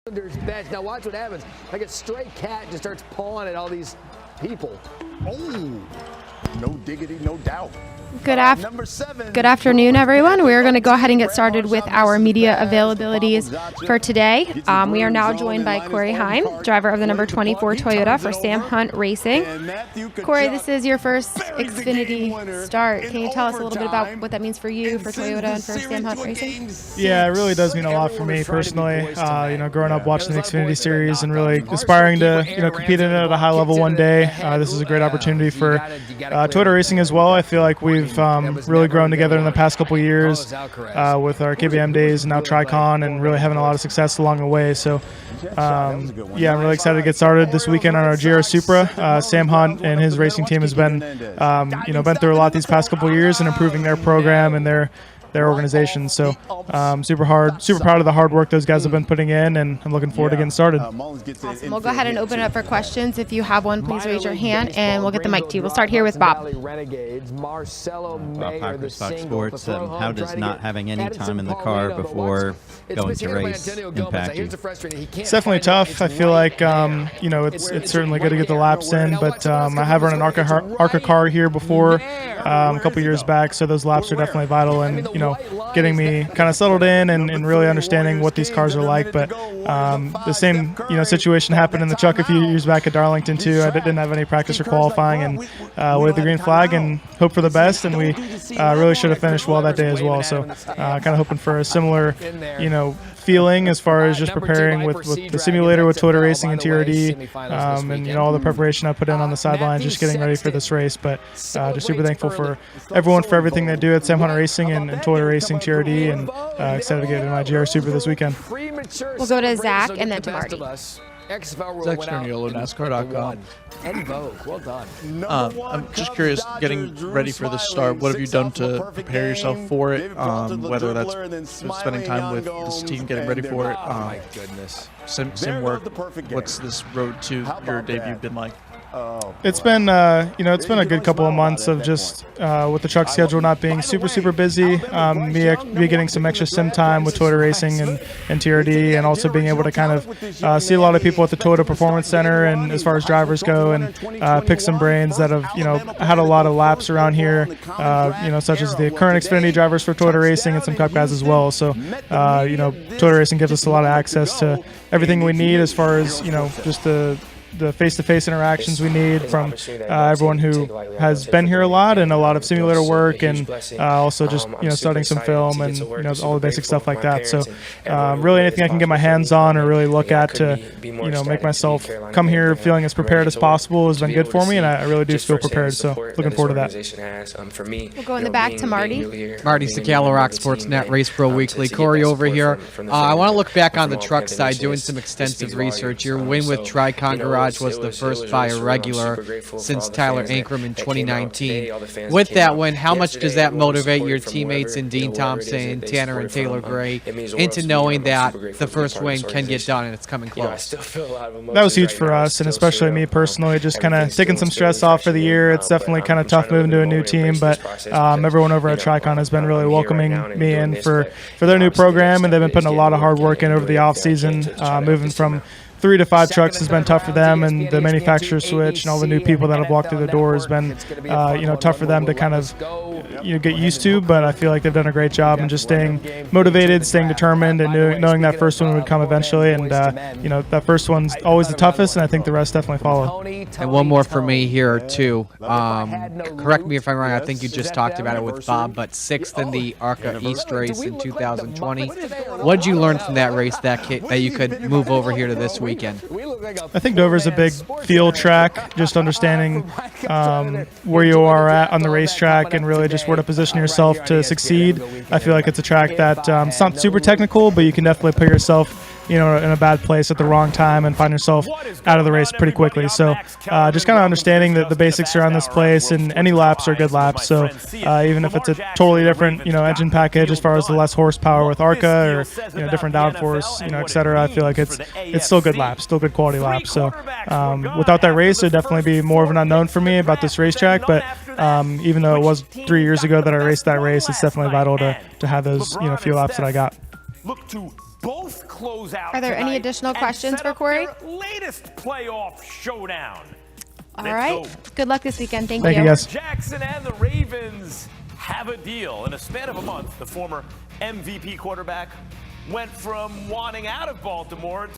Bench. Now watch what happens. Like a stray cat just starts pawing at all these people. Oh, no diggity, no doubt. Good afternoon, everyone. We are going to go ahead and get started with our media availabilities for today. We are now joined by Corey Heim, driver of the number 24 Toyota for Sam Hunt Racing. Corey, this is your first Xfinity start. Can you tell us a little bit about what that means for you, for Toyota, and for Sam Hunt Racing? Yeah, it really does mean a lot for me personally. Growing up watching the Xfinity Series and really aspiring to, compete in it at a high level one day. This is a great opportunity for Toyota Racing as well. I feel like we've really grown together in the past couple of years with our KBM days and now Tricon, and really having a lot of success along the way. So, I'm really excited to get started this weekend on our GR Supra. Sam Hunt and his racing team has been, been through a lot these past couple of years and improving their program and their organization. So super proud of the hard work those guys have been putting in, and I'm looking forward to getting started. Awesome. We'll go ahead and open it up for questions. If you have one, please raise your hand and we'll get the mic to you. We'll start here with Bob. Bob Packers, Fox Sports. How does not having any time in the car before going to race impact you? It's definitely tough. I feel like it's certainly good to get the laps in, but I have run an ARCA car here before a couple years back, so those laps are definitely vital in getting me kind of settled in and really understanding what these cars are like. But the same situation happened in the truck a few years back at Darlington too. I didn't have any practice or qualifying, and waved the green flag and hope for the best, and we really should have finished well that day as well. So kind of hoping for a similar feeling as far as just preparing with the simulator with Toyota Racing and TRD, and all the preparation I put in on the sidelines, just getting ready for this race. But just super thankful for everyone for everything they do at Sam Hunt Racing and Toyota Racing TRD, and excited to get into my GR Super this weekend. We'll go to Zach and then to Marty. Zach Sterniolo, NASCAR.com. And Vogue, well done. I'm just curious, getting ready for this start, what have you done to prepare yourself for it? Whether that's spending time with this team, getting ready for it. My goodness. Sim work. What's this road to your debut been like? It's been it's been a good couple of months of just with the truck schedule not being super busy, me getting some extra sim time with Toyota Racing and TRD, and also being able to kind of see a lot of people at the Toyota Performance Center, and as far as drivers go, and pick some brains that have had a lot of laps around here, such as the current Xfinity drivers for Toyota Racing and some Cup guys as well. So Toyota Racing gives us a lot of access to everything we need as far as just the face-to-face interactions we need from everyone who has been here a lot, and a lot of simulator work, and also just studying some film and all the basic stuff like that. So really anything I can get my hands on or really look at to make myself come here feeling as prepared as possible has been good for me, and I really do feel prepared. So looking forward to that. We'll go in the back to Marty. Marty Sakala, Rock Sports Net, Race Pro Weekly. Corey over here. I want to look back on the truck side, doing some extensive research. Your win with Tricon Garage was the first by a regular since Tyler Ankrum in 2019. With that win, how much does that motivate your teammates in Dean Thompson, Tanner, and Taylor Gray into knowing that the first win can get done and it's coming close? That was huge for us, and especially me personally, just kind of taking some stress off for the year. It's definitely kind of tough moving to a new team, but everyone over at Tricon has been really welcoming me in for their new program, and they've been putting a lot of hard work in over the off season. Moving from 3 to 5 trucks has been tough for them, and the manufacturer switch and all the new people that have walked through the door has been tough for them to kind of get used to. But I feel like they've done a great job in just staying motivated, staying determined, and knowing that first one would come eventually. And that first one's always the toughest, and I think the rest definitely follow. And one more for me here too. Correct me if I'm wrong. I think you just talked about it with Bob, but 6th in the ARCA East race in 2020. What did you learn from that race that you could move over here to this weekend? I think Dover's a big field track, just understanding where you are at on the racetrack and really just where to position yourself to succeed. I feel like it's a track that it's not super technical, but you can definitely put yourself in a bad place at the wrong time and find yourself out of the race pretty quickly. So just kind of understanding the basics around this place, and any laps are good laps. So even if it's a totally different engine package as far as the less horsepower with ARCA, or different downforce, et cetera, I feel like it's still good laps, still good quality laps. So without that race, it'd definitely be more of an unknown for me about this racetrack. But even though it was 3 years ago that I raced that race, it's definitely vital to have those few laps that I got. Look to both close out. Are there any additional questions for Corey? Latest playoff showdown. All right. Good luck this weekend. Thank you, you. guys. Jackson and the Ravens have a deal. In a span of a month, the former MVP quarterback went from wanting out of Baltimore